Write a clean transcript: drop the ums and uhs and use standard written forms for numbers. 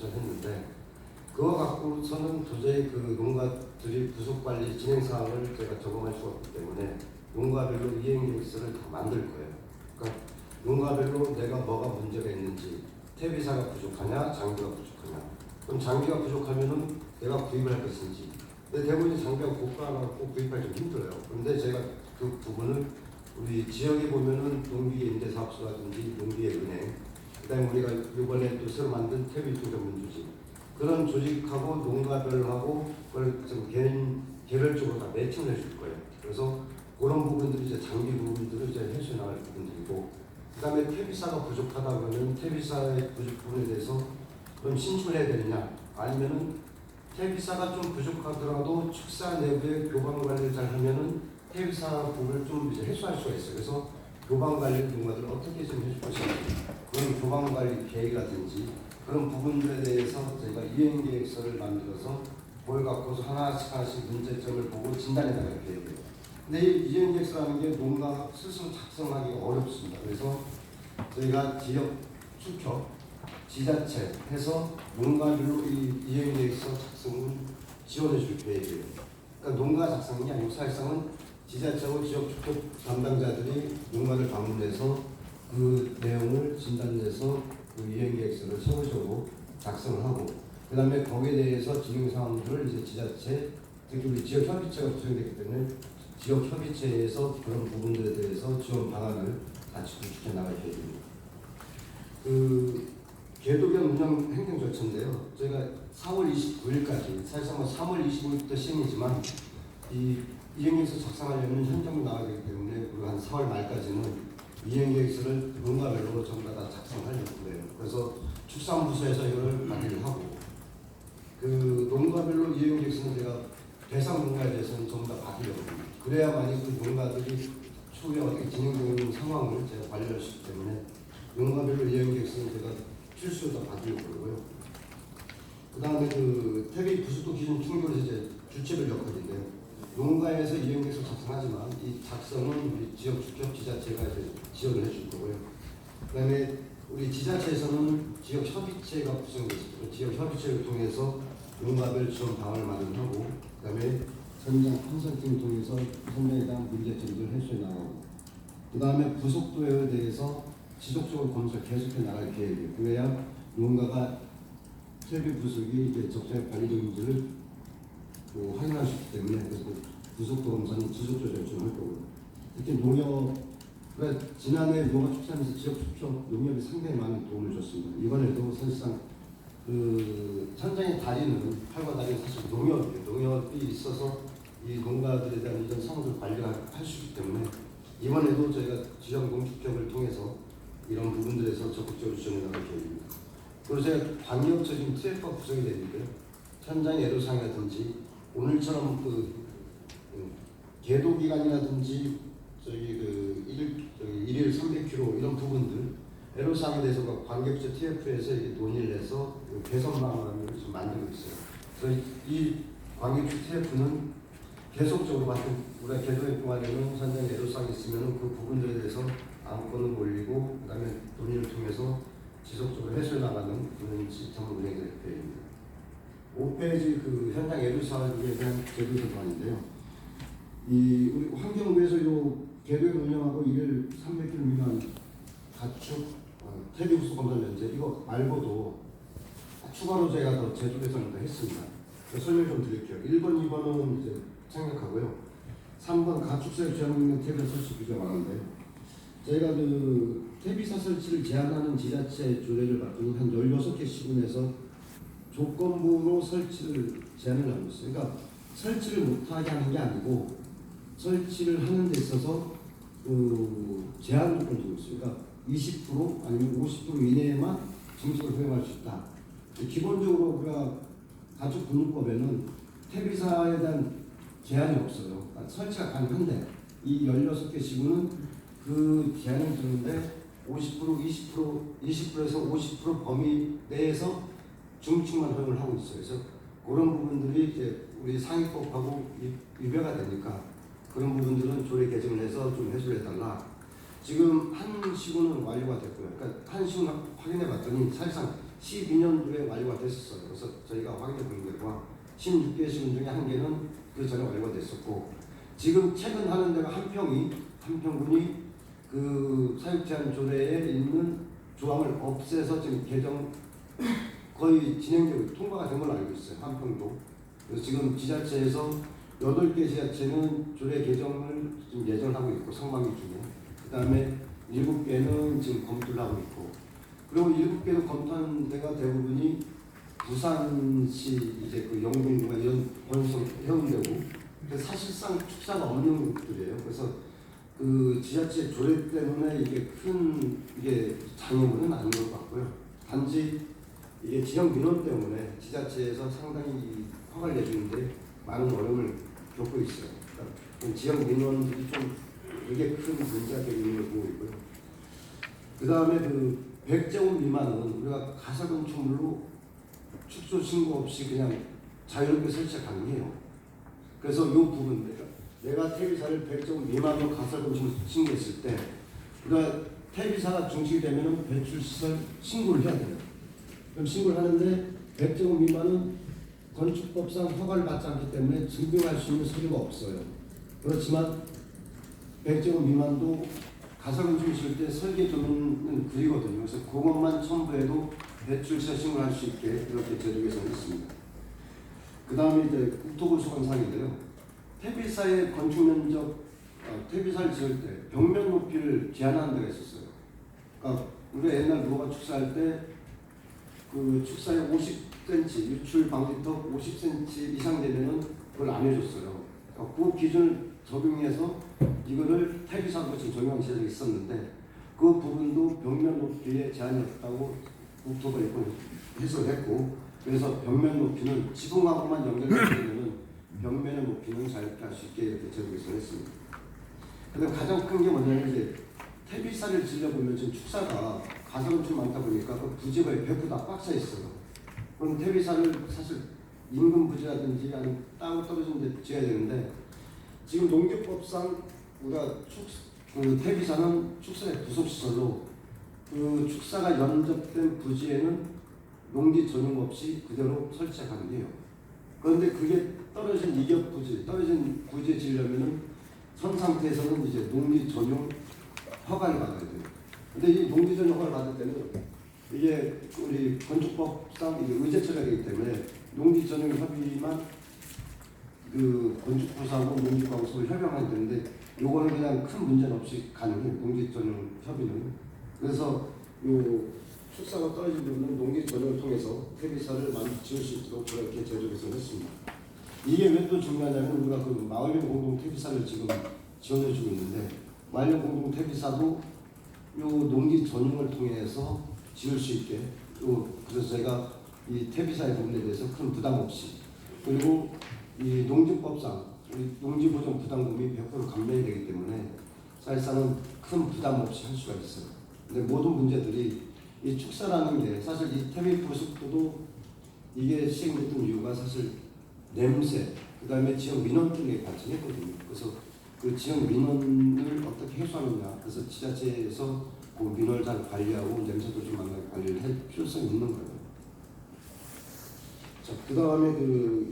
했는데 그거 갖고서는 도저히 그 농가들이 부속 관리 진행 사항을 제가 적응할 수가 없기 때문에 농가별로 이행 계획서를 다 만들 거예요. 그러니까 농가별로 내가 뭐가 문제가 있는지, 퇴비사가 부족하냐, 장비가 부족하냐. 그럼 장비가 부족하면은 내가 구입을 할 것인지. 근데 대부분 장비가 고가라고 구입하기 좀 힘들어요. 그런데 제가 그 부분을 우리 지역에 보면은 농기임대사업소라든지 농기의은행, 그다음에 우리가 이번에 또 새로 만든 퇴비조정문조직, 그런 조직하고 농가별하고 그걸 좀 개별적으로 다 매칭을 해줄 거예요. 그래서 그런 부분들이 이제 장비 부분들을 이제 해소 나갈 부분들이고, 그다음에 퇴비사가 부족하다 그러면 퇴비사의 부족 부분에 대해서 그럼 신청을 해야 되느냐, 아니면은 퇴비사가 좀 부족하더라도 축사 내부의 교방 관리를 잘 하면은 퇴비사 부분을 좀 이제 해소할 수가 있어요. 그래서 교방 관리 농가들을 어떻게 좀 해줄 것인지, 그런 교방 관리 계획이라든지 그런 부분들에 대해서 저희가 이행 계획서를 만들어서 그걸 갖고서 하나씩 문제점을 보고 진단해 나갈 계획이에요. 근데 이 이행 계획서라는 게 농가 스스로 작성하기가 어렵습니다. 그래서 저희가 지역 축협, 지자체 해서 농가별로 이 이행 계획서 작성을 지원해 줄 계획이에요. 그러니까 농가 작성이 아니고 사실상은 지자체하고 지역 축협 담당자들이 농가를 방문해서 그 내용을 진단해서 그 이행계획서를 세부적으로 작성을 하고, 그 다음에 거기에 대해서 진행 사항들을 이제 지자체, 특히 우리 지역협의체가 구성되기 때문에 지역협의체에서 그런 부분들에 대해서 지원 방안을 같이 구축해 나갈 계획입니다. 그 궤도변 운영 행정 절차인데요. 저희가 4월 29일까지, 사실상 3월 25일부터 시행이지만 이 이행계획서 작성하려면 현장으로 나와야 되기 때문에 우리 한 4월 말까지는 이행계획서를 농가별로 전부 다 작성하려고 그래요. 그래서 축산부서에서 이걸 관리를 하고, 그 농가별로 이행계획서는 제가 대상 농가에 대해서는 전부 다 받으려고 합니다. 그래야만이 그 농가들이 추후에 어떻게 진행되는 있는 상황을 제가 관리할 수 있기 때문에 농가별로 이행계획서는 제가 필수로 다 받으려고 그러고요. 그 다음에 그 퇴비 부수도 기준 충돌에서 이제 주체별 역할인데요. 농가에서 이행계획서 작성하지만 이 작성은 우리 지역 축협 지자체가 이제 지원을 해줄 거고요. 그다음에 우리 지자체에서는 지역 협의체가 구성되어 있습니다. 지역 협의체를 통해서 농가별 지원 방안을 마련하고, 그다음에 현장 컨설팅을 통해서 현장에 대한 문제점들을 해소해 나가고, 그다음에 부속도에 대해서 지속적으로 검사를 계속해 나갈 계획이에요. 그래야 농가가 퇴비 부속이 이제 적절히 관리되는지를 확인할 수 있기 때문에, 그래서 부속도 검사는 지속적으로 진행할 거고요. 특히 농협, 그러니까 지난해 농업축산에서 지역축협 농협이 상당히 많은 도움을 줬습니다. 이번에도 사실상 그 현장의 다리는, 팔과 다리는 사실 농협이에요. 농협이 있어서 이 농가들에 대한 이런 상황을 관리할 수 있기 때문에 이번에도 저희가 지역 농축협을 통해서 이런 부분들에서 적극적으로 지원해 나갈 계획입니다. 그리고 제가 광역적인 TF가 구성이 되는데요. 현장 애로사항이라든지 오늘처럼 그 계도 기간이라든지 일일 300km 이런 부분들 애로사항에 대해서 관계부처 TF에서 논의를 해서 개선 방안을 좀 만들고 있어요. 그래서 이 관계부처 TF는 계속적으로 같은 우리가 계도에 동안에는 현장 애로사항이 있으면 그 부분들에 대해서 안건을 올리고, 그다음에 논의를 통해서 지속적으로 해소해 나가는 그런 시스템을 운영될 계획입니다. 5페이지 그 현장 애로사항에 대한 제도 조항인데요. 이 우리 환경부에서 요 계도에 운영하고 일일 300km 미만 가축 퇴비 부수 검사 면제, 이거 말고도 추가로 제가 더 제도 개선을 했습니다. 설명 좀 드릴게요. 1번, 2번은 이제 생략하고요. 3번 가축사육 제한 있는 퇴비 설치 규정을 하는데, 저희가 그 퇴비사 설치를 제한하는 지자체 조례를 봤더니 한 16개 시군에서 조건부로 설치를 제한을 하고 있어요. 그러니까 설치를 못하게 하는 게 아니고 설치를 하는 데 있어서 제한 조건을 두고 있어요. 그러니까 20% 아니면 50% 이내에만 정식으로 허용할 수 있다. 기본적으로 우리가 가축분유법에는 퇴비사에 대한 제한이 없어요. 그러니까 설치가 가능한데 이 16개 시군은 그 제한을 두는데 20%에서 50% 범위 내에서 중축만 허용을 하고 있어요. 그래서 그런 부분들이 이제 우리 상위법하고 위배가 되니까 그런 부분들은 조례 개정을 해서 좀 해소를 해달라. 지금 한 시군은 완료가 됐고요. 그러니까 한 시군 확인해 봤더니 사실상 12년도에 완료가 됐었어요. 그래서 저희가 확인해 본 결과 16개 시군 중에 1개는 그 전에 완료가 됐었고, 지금 최근 하는 데가 한평군이 그 사육제한 조례에 있는 조항을 없애서 지금 개정 거의 진행되고 통과가 된 걸로 알고 있어요. 한평도. 그래서 지금 지자체에서 8개 지자체는 조례 개정을 지금 예정을 하고 있고 상반기 중에, 그 다음에 7개는 지금 검토를 하고 있고, 그리고 7개도 검토한 데가 대부분이 부산시 이제 그 영동구가 이런 번성 해운대고, 사실상 축사가 없는 곳들이에요. 그래서 그 지자체 조례 때문에 이게 큰 이게 장애물은 아닌 것 같고요. 단지 이게 지역 민원 때문에 지자체에서 상당히 화를 내주는데 많은 어려움을 겪고 있어요. 그러니까 지역 민원들이 좀 되게 큰 문제가 되고 있는 걸 보고 있고요. 그 다음에 그 100제곱 미만은 우리가 가사 건축물로 축소 신고 없이 그냥 자유롭게 설치가 가능해요. 그래서 이 부분 내가 퇴비사를 100제곱 미만으로 가사 건축물 신고했을 때 우리가 퇴비사가 중지되면 배출시설 신고를 해야 돼요. 그럼 신고를 하는데 100제곱 미만은 건축법상 허가를 받지 않기 때문에 증빙할 수 있는 서류가 없어요. 그렇지만 100제곱 미만도 가사건축을 지을 때 설계 도면은 그리거든요. 그래서 그것만 첨부해도 배출시설 신고를 할 수 있게 이렇게 제도 개선했습니다. 그 다음에 이제 국토부수관상인데요. 퇴비사의 건축 면적, 퇴비사를 지을 때 벽면 높이를 제한하는 데가 있었어요. 그러니까 우리가 옛날 노가 축사할 때 그 축사의 50cm 유출 방지턱 50cm 이상 되면은 그걸 안 해줬어요. 그러니까 그 기준을 적용해서 이거를 퇴비사로 지금 적용한 지역이 있었는데 그 부분도 벽면 높이에 제한이 없다고 국토부가 해석했고, 그래서 벽면 높이는 지붕하고만 연결되면은 벽면의 높이는 자유롭게 할 수 있게 이렇게 제도에서 했습니다. 근데 가장 큰 게 뭐냐면 이제 퇴비사를 지려보면 지금 축사가 가사건축이 많다 보니까 그 부지가 100% 다 꽉 차 있어요. 그럼 퇴비사를 사실 인근 부지라든지 아니면 땅 떨어진 데 지어야 되는데, 지금 농기법상 우리가 그 퇴비사는 축사의 부속시설로 그 축사가 연접된 부지에는 농지 전용 없이 그대로 설치가 가능해요. 그런데 그게 떨어진 이격 부지, 떨어진 부지에 지으려면은 선 상태에서는 이제 농지 전용 허가를 받아야 돼요. 근데 이 농지 전용 허가를 받을 때는 이게 우리 건축법상 이게 의제 처리가 되기 때문에 농지 전용 협의만 그 건축부사하고 농지과하고 서로 협의하면 되는데, 요거는 그냥 큰 문제는 없이 가능해요. 농지 전용 협의는. 그래서 요 축사가 떨어진 부분은 농지 전용을 통해서 퇴비사를 많이 지을 수 있도록 그렇게 제도 개선했습니다. 이게 왜 또 중요하냐면 우리가 그 마을형 공동 퇴비사를 지금 지원해주고 있는데, 마을형 공동 퇴비사도 요 농지 전용을 통해서 지을 수 있게, 그래서 저희가 이 퇴비사의 부분에 대해서 큰 부담 없이, 그리고 이 농지법상 농지보존 부담금이 100% 감면이 되기 때문에 사실상은 큰 부담 없이 할 수가 있어요. 근데 모든 문제들이 이 축사라는 게 사실 이 퇴비 부속도도 이게 시행됐던 이유가 사실 냄새, 그 다음에 지역 민원 쪽에 발전했거든요. 그래서 그 지역 민원을 어떻게 해소하느냐, 그래서 지자체에서 그 민원을 잘 관리하고 냄새도 좀 만나게 관리를 할 필요성이 있는 거예요. 자, 그 다음에 그